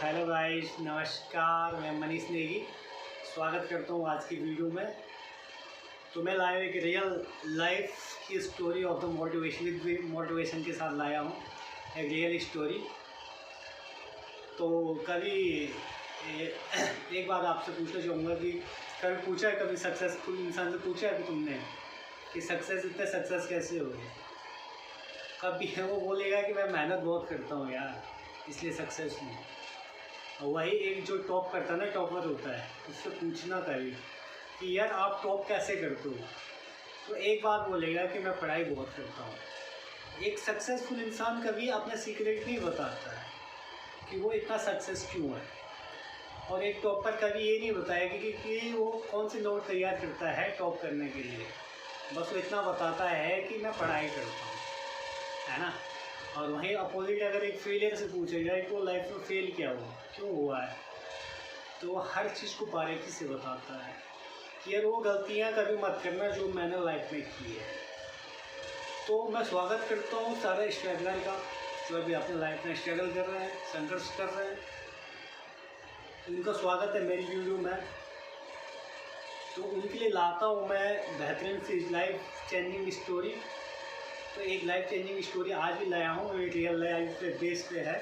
Hello guys, नमस्कार। मैं मनीष नेगी स्वागत करता हूँ आज की वीडियो में। तो मैं लाया एक रियल लाइफ की स्टोरी ऑफ द मोटिवेशन के साथ लाया हूँ एक रियल स्टोरी। तो कभी एक बात आपसे पूछना चाहूँगा कि कभी पूछा है, कभी सक्सेसफुल इंसान से पूछा है कि तुमने कि इतने सक्सेस कैसे हो गए? कभी वो बोलेगा कि मैं मेहनत बहुत करता हूँ यार, इसलिए सक्सेस हूँ। वही एक जो टॉप करता है ना, टॉपर होता है, उससे पूछना कभी कि यार आप टॉप कैसे करते हो, तो एक बात बोलेगा कि मैं पढ़ाई बहुत करता हूँ। एक सक्सेसफुल इंसान कभी अपना सीक्रेट नहीं बताता है कि वो इतना सक्सेस क्यों है। और एक टॉपर कभी ये नहीं बताएगा कि वो कौन से नोट तैयार करता है टॉप करने के लिए। बस वो इतना बताता है कि मैं पढ़ाई करता हूँ, है ना। और वहीं अपोजिट अगर एक फेलियर से पूछा जाए कि वो लाइफ में फेल क्या हुआ, क्यों हुआ है, तो वो हर चीज़ को बारीकी से बताता है कि यार वो गलतियाँ कभी मत करना जो मैंने लाइफ में की है। तो मैं स्वागत करता हूँ सारे स्ट्रगलर का, जो अभी अपने लाइफ में स्ट्रगल कर रहे हैं, संघर्ष कर रहे हैं। उनका स्वागत है मेरी वीडियो में। तो उनके लिए लाता हूँ मैं बेहतरीन सी लाइफ चेंजिंग स्टोरी। तो एक लाइफ चेंजिंग स्टोरी आज भी लाया हूँ, एक रियल लाइफ पे बेस पे है।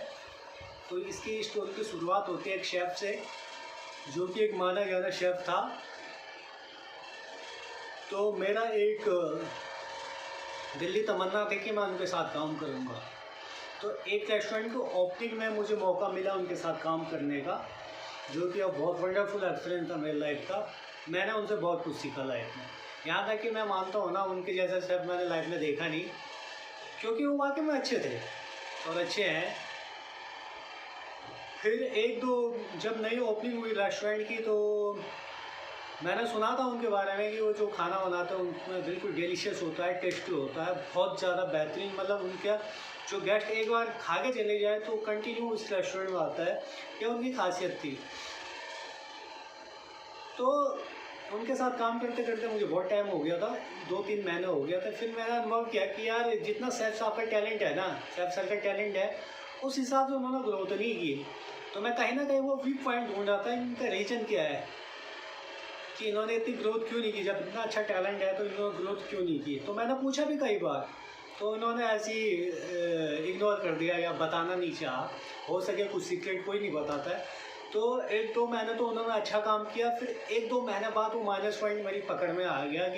तो इसकी स्टोरी की शुरुआत होती है एक शेफ़ से, जो कि एक माना गया शेफ़ था। तो मेरा एक दिल्ली तमन्ना थी कि मैं उनके साथ काम करूँगा। तो एक रेस्टोरेंट को ओपनिंग में मुझे मौका मिला उनके साथ काम करने का, जो कि अब बहुत वंडरफुल एक्सपीरियंस था मेरी लाइफ का। मैंने उनसे बहुत कुछ सीखा लाइफ में। यहाँ तक कि मैं मानता हूँ ना, उनके जैसा शेफ़ मैंने लाइफ में देखा नहीं, क्योंकि वो वाकई में अच्छे थे और अच्छे हैं। फिर एक दो जब नई ओपनिंग हुई रेस्टोरेंट की, तो मैंने सुना था उनके बारे में कि वो जो खाना बनाते हैं उनमें बिल्कुल डिलीशियस होता है, टेस्टी होता है, बहुत ज़्यादा बेहतरीन। मतलब उनका जो गेस्ट एक बार खा के चले जाए तो कंटिन्यू उस रेस्टोरेंट में आता है, ये उनकी खासियत थी। तो उनके साथ काम करते करते मुझे बहुत टाइम हो गया था, 2-3 महीने हो गया था। फिर मैंने अनुभव किया कि यार जितना शेफ़ साहब का टैलेंट है ना, शेफ़ सर का टैलेंट है, उस हिसाब से उन्होंने ग्रोथ नहीं की। तो मैं कहीं ना कहीं वो वीक पॉइंट ढूंढ रहा था, इनका रीज़न क्या है कि इन्होंने इतनी ग्रोथ क्यों नहीं की। जब इतना अच्छा टैलेंट है तो इन्होंने ग्रोथ क्यों नहीं की। तो मैंने पूछा भी कई बार, तो इन्होंने ऐसे ही इग्नोर कर दिया या बताना नहीं चाहा। हो सके कुछ सीक्रेट कोई नहीं बताता है। तो 1-2 महीने तो उन्होंने अच्छा काम किया। फिर 1-2 महीने बाद वो माइनस पॉइंट मेरी पकड़ में आ गया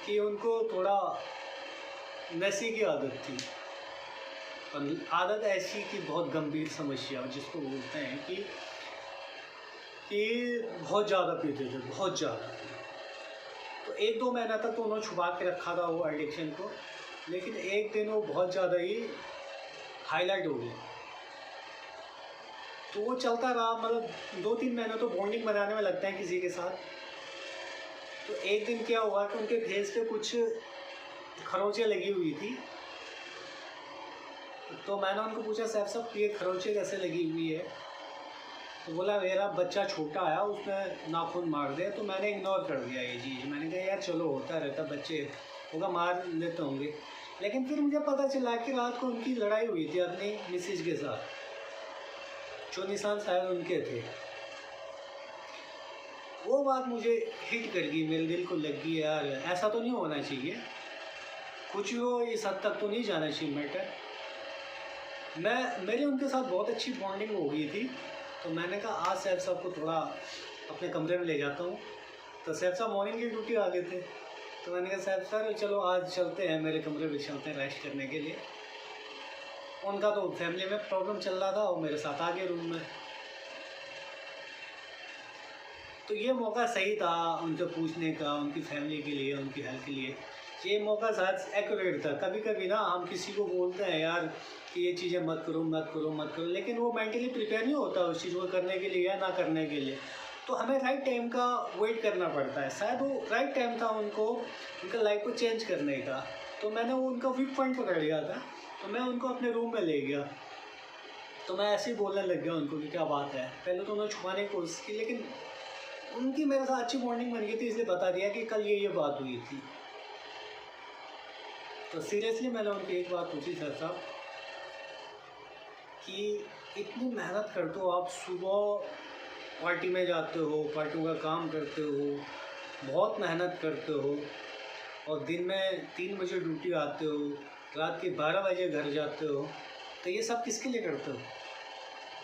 कि उनको थोड़ा नशे की आदत थी। आदत ऐसी कि बहुत गंभीर समस्या, जिसको बोलते हैं कि बहुत ज़्यादा पीते थे, बहुत ज़्यादा। तो 1-2 महीना तक तो उन्होंने छुपा के रखा था वो एडिक्शन को, लेकिन एक दिन वो बहुत ज़्यादा ही हाईलाइट हो गया। तो वो चलता रहा, मतलब 2-3 महीने तो बॉन्डिंग बनाने में लगता है किसी के साथ। तो एक दिन क्या हुआ कि उनके फेस पे कुछ खरोंचें लगी हुई थी। तो मैंने उनको पूछा, शेफ़ साहब ये खरोंचें कैसे लगी हुई है? तो बोला मेरा बच्चा छोटा आया, उसने नाखून मार दिया। तो मैंने इग्नोर कर दिया ये चीज़। मैंने कहा यार चलो होता रहता, बच्चे होगा मार लेते होंगे। लेकिन फिर मुझे पता चला कि रात को उनकी लड़ाई हुई थी अपनी मिसेज के साथ, जो निशान शायद उनके थे। वो बात मुझे हिट कर गई, मेरे दिल को लग गई यार ऐसा तो नहीं होना चाहिए, कुछ भी हो इस हद तक तो नहीं जाना चाहिए मैटर। मेरी उनके साथ बहुत अच्छी बॉन्डिंग हो गई थी। तो मैंने कहा आज शेफ़ साहब को थोड़ा अपने कमरे में ले जाता हूँ। तो शेफ़ साहब मॉर्निंग की ड्यूटी आ गए थे। तो मैंने कहा शेफ़ सर चलो आज चलते हैं, मेरे कमरे में चलते हैं रेस्ट करने के लिए। उनका तो फैमिली में प्रॉब्लम चल रहा था, और मेरे साथ आ गए रूम में। तो ये मौका सही था उनसे पूछने का, उनकी फैमिली के लिए, उनकी हेल्थ के लिए। ये मौका शायद एक्यूरेट था। कभी कभी ना हम किसी को बोलते हैं यार कि ये चीज़ें मत करो मत करो मत करो, लेकिन वो मेंटली प्रिपेयर नहीं होता उस चीज़ को करने के लिए या ना करने के लिए। तो हमें राइट टाइम का वेट करना पड़ता है। शायद वो राइट टाइम था उनको, उनका लाइफ को चेंज करने का। तो मैंने वो उनका वीक पॉइंट पकड़ लिया था। तो मैं उनको अपने रूम में ले गया। तो मैं ऐसे ही बोलने लग गया उनको कि क्या बात है। पहले तो उन्होंने छुपाने की कोशिश की, लेकिन उनकी मेरे साथ अच्छी बॉन्डिंग बन गई थी, इसलिए बता दिया कि कल ये बात हुई थी। तो सीरियसली मैंने उनकी एक बात पूछी, सर साहब कि इतनी मेहनत करते हो आप, सुबह पार्टी में जाते हो, पार्टियों का काम करते हो, बहुत मेहनत करते हो और दिन में 3 बजे ड्यूटी आते हो, रात के 12 बजे घर जाते हो, तो ये सब किसके लिए करते हो?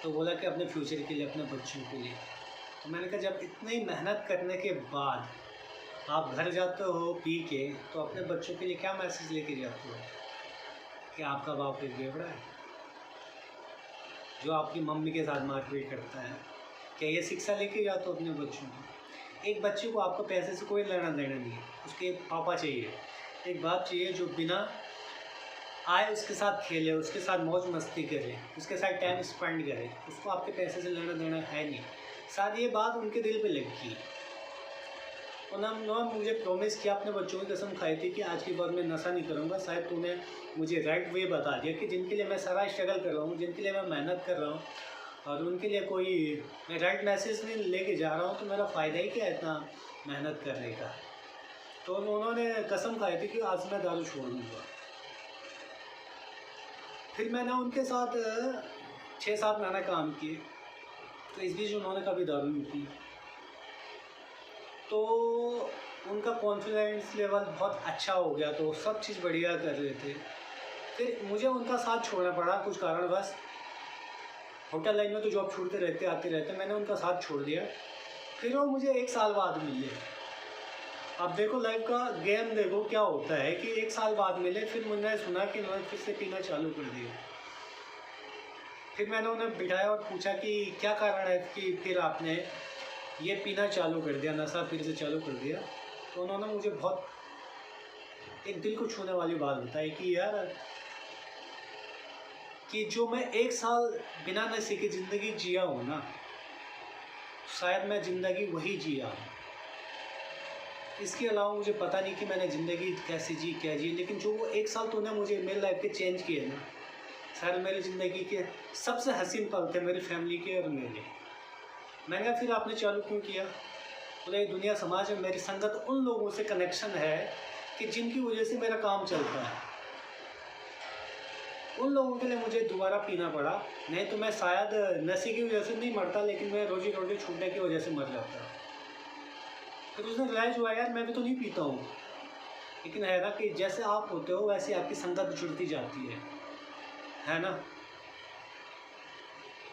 तो बोला कि अपने फ्यूचर के लिए, अपने बच्चों के लिए। तो मैंने कहा जब इतनी मेहनत करने के बाद आप घर जाते हो पी के, तो अपने बच्चों के लिए क्या मैसेज लेके जाते हो? कि आपका बाप एक बेवड़ा है जो आपकी मम्मी के साथ मारपीट करता है। क्या ये शिक्षा लेके जाते हो अपने बच्चों को? एक बच्चे को आपको पैसे से कोई लेना देना नहीं है, उसके एक पापा चाहिए, एक बाप चाहिए जो बिना आए उसके साथ खेले, उसके साथ मौज मस्ती करे, उसके साथ टाइम स्पेंड करे। उसको आपके पैसे से लेना देना है नहीं। शायद ये बात उनके दिल पे लगी। उन्होंने मुझे प्रॉमिस किया, अपने बच्चों की कसम खाई थी कि आज के बाद मैं नशा नहीं करूँगा। शायद तूने मुझे राइट वे बता दिया कि जिनके लिए मैं सारा स्ट्रगल कर रहा हूँ, जिनके लिए मैं मेहनत कर रहा हूँ और उनके लिए कोई मैं राइट मैसेज नहीं लेके जा रहा हूँ, तो मेरा फ़ायदा ही क्या है इतना मेहनत करने का। तो उन्होंने कसम खाई थी कि आज मैं दारू छोड़ दूँगा। फिर मैंने उनके साथ 6-7 महीने काम किए, तो इस बीच उन्होंने कभी दारू नहीं पी। तो उनका कॉन्फिडेंस लेवल बहुत अच्छा हो गया, तो सब चीज़ बढ़िया कर रहे थे। फिर मुझे उनका साथ छोड़ना पड़ा कुछ कारणवश। होटल लाइन में तो जॉब छूटते रहते आते रहते, मैंने उनका साथ छोड़ दिया। फिर वो मुझे 1 साल बाद मिले। अब देखो लाइफ का गेम, देखो क्या होता है कि 1 साल बाद मिले। फिर मैंने सुना कि उन्होंने फिर से पीना चालू कर दिया। फिर मैंने उन्हें बिठाया और पूछा कि क्या कारण है कि फिर आपने ये पीना चालू कर दिया, नशा फिर से चालू कर दिया? तो उन्होंने मुझे बहुत एक दिल को छूने वाली बात बताई कि यार, कि जो मैं 1 साल बिना नशे की ज़िंदगी जिया हूँ ना, शायद मैं ज़िंदगी वही जिया हूँ। इसके अलावा मुझे पता नहीं कि मैंने ज़िंदगी कैसे जी, क्या जी, लेकिन जो वो 1 साल तूने मुझे मेरी लाइफ के चेंज किए ना, शायद मेरी ज़िंदगी के सबसे हसीन पल थे मेरी फैमिली के और मेरे। मैंने कहा फिर आपने चालू क्यों किया? बोले दुनिया समाज में मेरी संगत उन लोगों से कनेक्शन है कि जिनकी वजह से मेरा काम चलता है। उन लोगों के लिए मुझे दोबारा पीना पड़ा, नहीं तो मैं शायद नशे की वजह से नहीं मरता, लेकिन मैं रोजी रोटी छूटने की वजह से मर जाता। फिर उसने रिलाइज हुआ यार मैं भी तो नहीं पीता हूँ, लेकिन है ना कि जैसे आप होते हो वैसे आपकी संगत जुड़ती जाती है ना।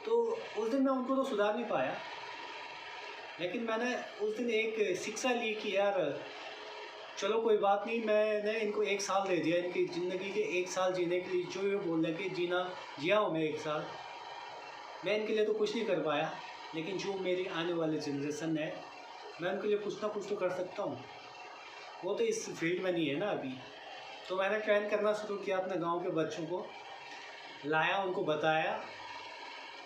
तो उस दिन मैं उनको तो सुधार नहीं पाया, लेकिन मैंने उस दिन एक शिक्षा ली कि यार चलो कोई बात नहीं, मैंने इनको 1 साल दे दिया, इनकी ज़िंदगी के 1 साल जीने के लिए। जो ये बोल रहे कि जिया हूँ मैं 1 साल, मैं इनके लिए तो कुछ नहीं कर पाया, लेकिन जो मेरी आने वाली जनरेशन है मैं उनके लिए कुछ ना कुछ तो कर सकता हूँ। वो तो इस फील्ड में नहीं है ना अभी। तो मैंने ट्रेन करना शुरू किया, अपने गाँव के बच्चों को लाया, उनको बताया।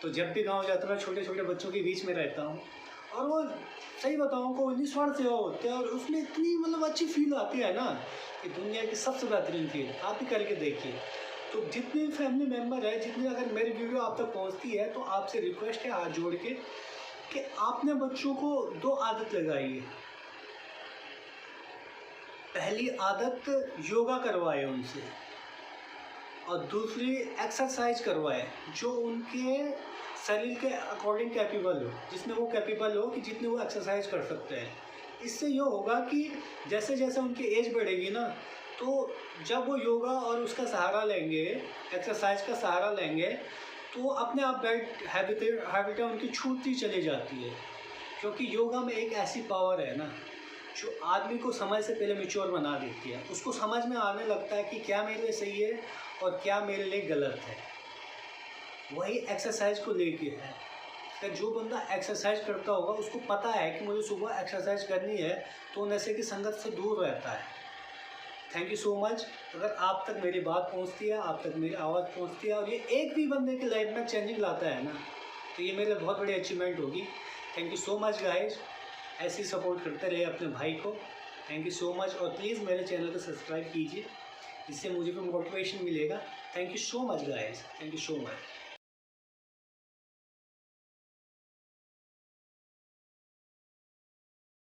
तो जब भी गाँव जाता हूँ मैं छोटे छोटे बच्चों के बीच में रहता हूँ, और वो सही बताऊँ को निस्वार्थ सेवा होते हैं, और उसमें इतनी मतलब अच्छी फील आती है ना कि दुनिया की सबसे बेहतरीन फील। आप ही करके देखिए। तो जितने फैमिली मेम्बर है, जितनी अगर मेरी वीडियो आप तक पहुंचती है, तो आपसे रिक्वेस्ट है हाथ जोड़ के कि आपने बच्चों को 2 आदत लगाई है। पहली आदत योगा करवाए उनसे, और दूसरी एक्सरसाइज करवाए जो उनके शरीर के अकॉर्डिंग कैपेबल हो, जिसमें वो कैपेबल हो कि जितनी वो एक्सरसाइज कर सकते हैं। इससे ये होगा कि जैसे जैसे उनकी एज बढ़ेगी ना, तो जब वो योगा और उसका सहारा लेंगे, एक्सरसाइज का सहारा लेंगे, तो अपने आप बैड हैबिटें उनकी छूटती चली जाती है। क्योंकि योगा में एक ऐसी पावर है ना जो आदमी को समय से पहले मैच्योर बना देती है। उसको समझ में आने लगता है कि क्या मेरे लिए सही है और क्या मेरे लिए गलत है। वही एक्सरसाइज को लेके है कि जो बंदा एक्सरसाइज करता होगा उसको पता है कि मुझे सुबह एक्सरसाइज करनी है, तो नशे की संगत से दूर रहता है। Thank you so much. अगर आप तक मेरी बात पहुंचती है, आप तक मेरी आवाज़ पहुंचती है, और ये एक भी बंदे की लाइफ में चेंजिंग लाता है ना, तो ये मेरे लिए बहुत बड़ी अचीवमेंट होगी। Thank you so much guys. ऐसे ही सपोर्ट करते रहे अपने भाई को। Thank you so much. और प्लीज़ मेरे चैनल को सब्सक्राइब कीजिए, इससे मुझे भी मोटिवेशन मिलेगा। Thank you so much guys, thank you so much.